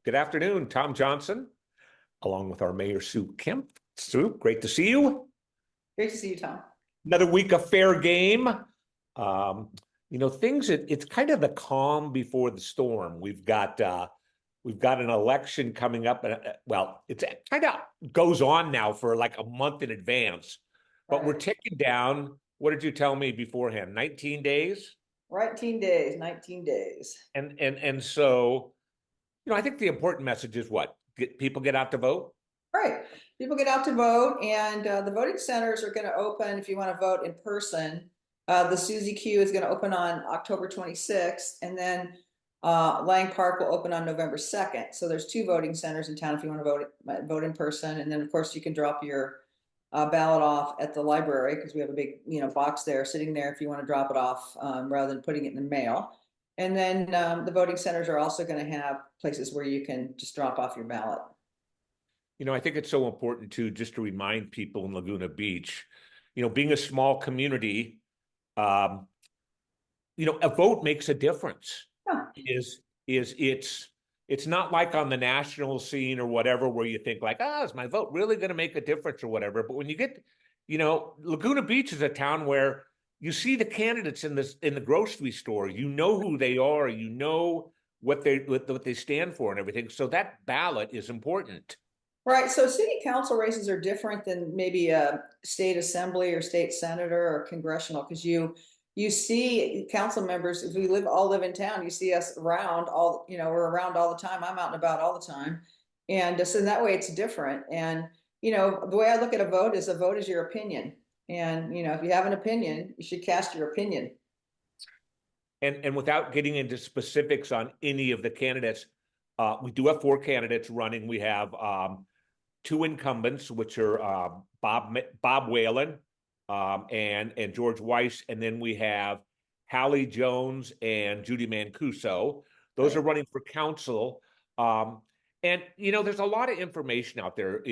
Good afternoon, Tom Johnson, along with our Mayor Sue Kempf. Sue, great to see you. Great to see you, Tom. Another week of fair game. Things it's kind of the calm before the storm. We've got an election coming up, and it's kind of goes on now for like a month in advance. But we're ticking down. What did you tell me beforehand? 19 days? 19 days, 19 days. And so, I think the important message is what? People get out to vote? Right. People get out to vote, and the voting centers are going to open if you want to vote in person. The Susie Q is going to open on October 26th, and then Lang Park will open on November 2nd. So there's two voting centers in town if you want to vote in person. And then, of course, you can drop your ballot off at the library because we have a big box there sitting there if you want to drop it off rather than putting it in the mail. And then the voting centers are also going to have places where you can just drop off your ballot. I think it's so important just to remind people in Laguna Beach, being a small community, a vote makes a difference. Yeah. It's not like on the national scene or whatever, where you think like, is my vote really going to make a difference or whatever? But when you get, Laguna Beach is a town where you see the candidates in the grocery store, you know who they are, you know what they stand for and everything. So that ballot is important. Right. So city council races are different than maybe a state assembly or state senator or congressional, because you see council members, if we all live in town, you see us around we're around all the time. I'm out and about all the time. And so in that way it's different. And, the way I look at a vote is your opinion. And, if you have an opinion, you should cast your opinion. And without getting into specifics on any of the candidates, we do have 4 candidates running. We have 2 incumbents, which are Bob Whalen and George Weiss, and then we have Hallie Jones and Judy Mancuso. Those are running for council. And there's a lot of information out there.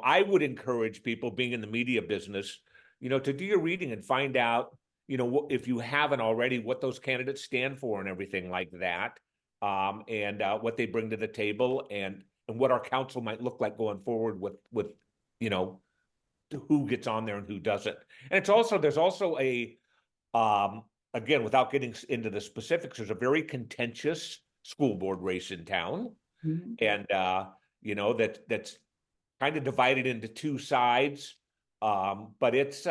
I would encourage people being in the media business, to do your reading and find out, if you haven't already, what those candidates stand for and everything like that, and what they bring to the table, and what our council might look like going forward with who gets on there and who doesn't. And there's also a again, without getting into the specifics, there's a very contentious school board race in town. Mm-hmm. And that's kind of divided into 2 sides, but it's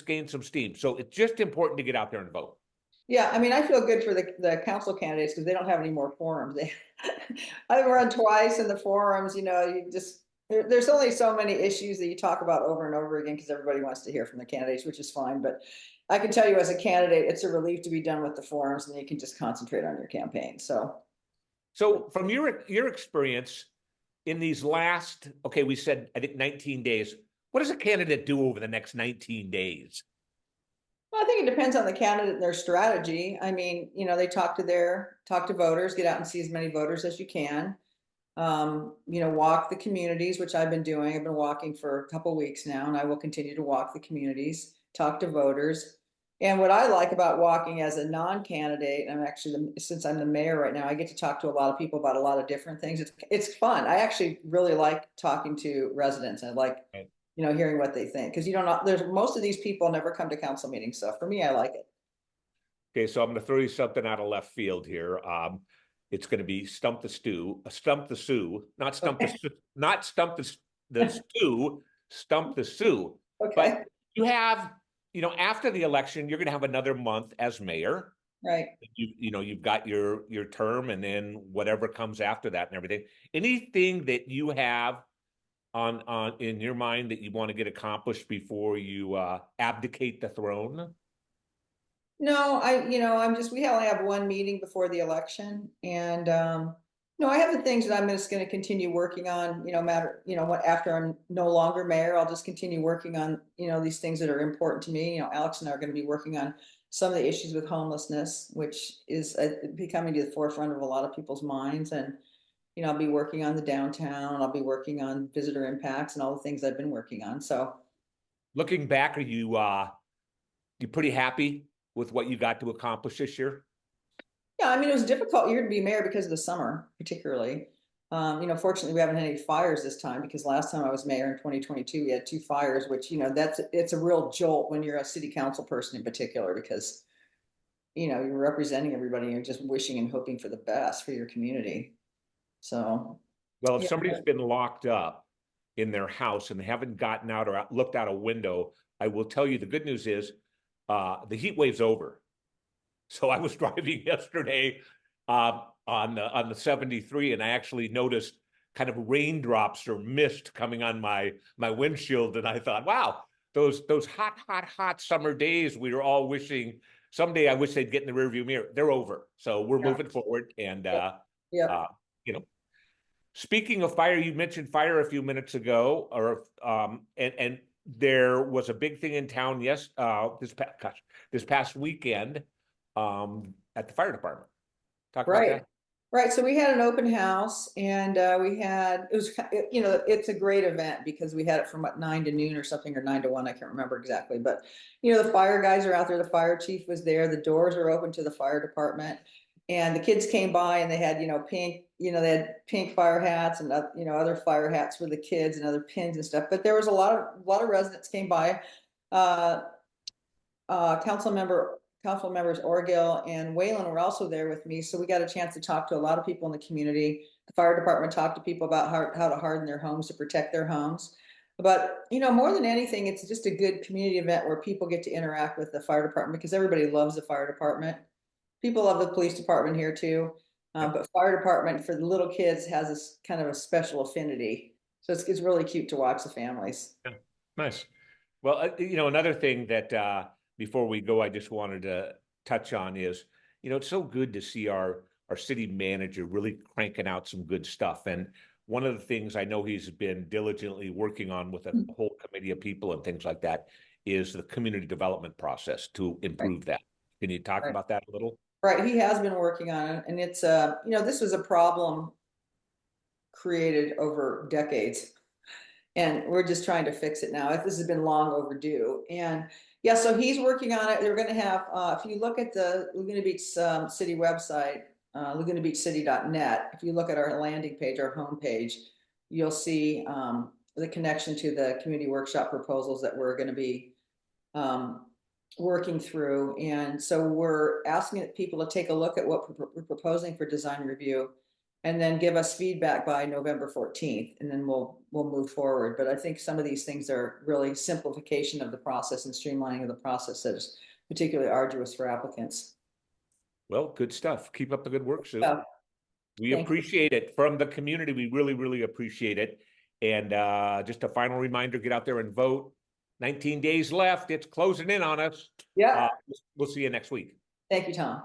gained some steam, so it's just important to get out there and vote. Yeah, I mean, I feel good for the council candidates because they don't have any more forums. I've run twice in the forums. There's only so many issues that you talk about over and over again because everybody wants to hear from the candidates, which is fine. But I can tell you, as a candidate, it's a relief to be done with the forums, and you can just concentrate on your campaign. So from your experience in these last, we said I think 19 days. What does a candidate do over the next 19 days? Well, I think it depends on the candidate and their strategy. I mean, they talk to voters, get out and see as many voters as you can. Walk the communities, which I've been doing. I've been walking for a couple of weeks now, and I will continue to walk the communities, talk to voters. And what I like about walking as a non-candidate, since I'm the mayor right now, I get to talk to a lot of people about a lot of different things. It's fun. I actually really like talking to residents. I like, hearing what they think, because there's most of these people never come to council meetings. So for me, I like it. Okay, so I'm going to throw you something out of left field here. It's going to be Stump the Sue, not Stump the Stew, Stump the Sue. Okay. But you have, after the election, you're going to have another month as mayor. Right. You've got your term, and then whatever comes after that and everything. Anything that you have on in your mind that you want to get accomplished before you abdicate the throne? No, we only have one meeting before the election, and I have the things that I'm just going to continue working on. After I'm no longer mayor, I'll just continue working on these things that are important to me. Alex and I are going to be working on some of the issues with homelessness, which is becoming to the forefront of a lot of people's minds. And I'll be working on the downtown. I'll be working on visitor impacts and all the things I've been working on. So, looking back, are you pretty happy with what you got to accomplish this year? Yeah, I mean, it was a difficult year to be mayor because of the summer, particularly. Fortunately, we haven't had any fires this time because last time I was mayor in 2022, we had 2 fires, which, it's a real jolt when you're a city council person in particular, because, you're representing everybody and you're just wishing and hoping for the best for your community. So, Well, if yeah, somebody's been locked up in their house and haven't gotten out or looked out a window, I will tell you the good news is the heat wave's over. So I was driving yesterday on the 73, and I actually noticed kind of raindrops or mist coming on my windshield, and I thought, wow, those hot summer days we were all wishing someday. I wish they'd get in the rearview mirror. They're over, so we're yeah, moving forward. And yeah. uh, you know, speaking of fire, you mentioned fire a few minutes ago, or and there was a big thing in town. Yes, this past weekend at the fire department. Talk about Right. that. Right. So we had an open house, and it's a great event because we had it from 9 to noon or something, or 9 to 1. I can't remember exactly, but the fire guys are out there. The fire chief was there. The doors are open to the fire department, and the kids came by and they had, they had pink fire hats and, other fire hats for the kids and other pins and stuff. But there was a lot of residents came by. Uh, Council members Orgill and Whalen were also there with me. So we got a chance to talk to a lot of people in the community. The fire department talked to people about how to harden their homes to protect their homes. But, more than anything, it's just a good community event where people get to interact with the fire department, because everybody loves the fire department. People love the police department here too. Yep. But fire department for the little kids has this kind of a special affinity. So it's really cute to watch the families. Yeah. Nice. Well, another thing that before we go, I just wanted to touch on is, it's so good to see our city manager really cranking out some good stuff. And one of the things I know he's been diligently working on with a whole committee of people and things like that is the community development process to Right, improve that. Can you talk right. about that a little? Right, he has been working on it, and it's this was a problem created over decades, and we're just trying to fix it now. This has been long overdue, and yeah, so he's working on it. They're going to have, if you look at the Laguna Beach city website, lagunabeachcity.net, if you look at our landing page, our homepage, you'll see the connection to the community workshop proposals that we're going to be working through. And so we're asking people to take a look at what we're proposing for design review, and then give us feedback by November 14th, and then we'll move forward. But I think some of these things are really simplification of the process and streamlining of the process that is particularly arduous for applicants. Well, good stuff. Keep up the good work, Sue. Yeah, We thank you. appreciate it from the community. We really, really appreciate it. And just a final reminder, get out there and vote. 19 days left. It's closing in on us. Yeah, We'll see you next week. thank you, Tom.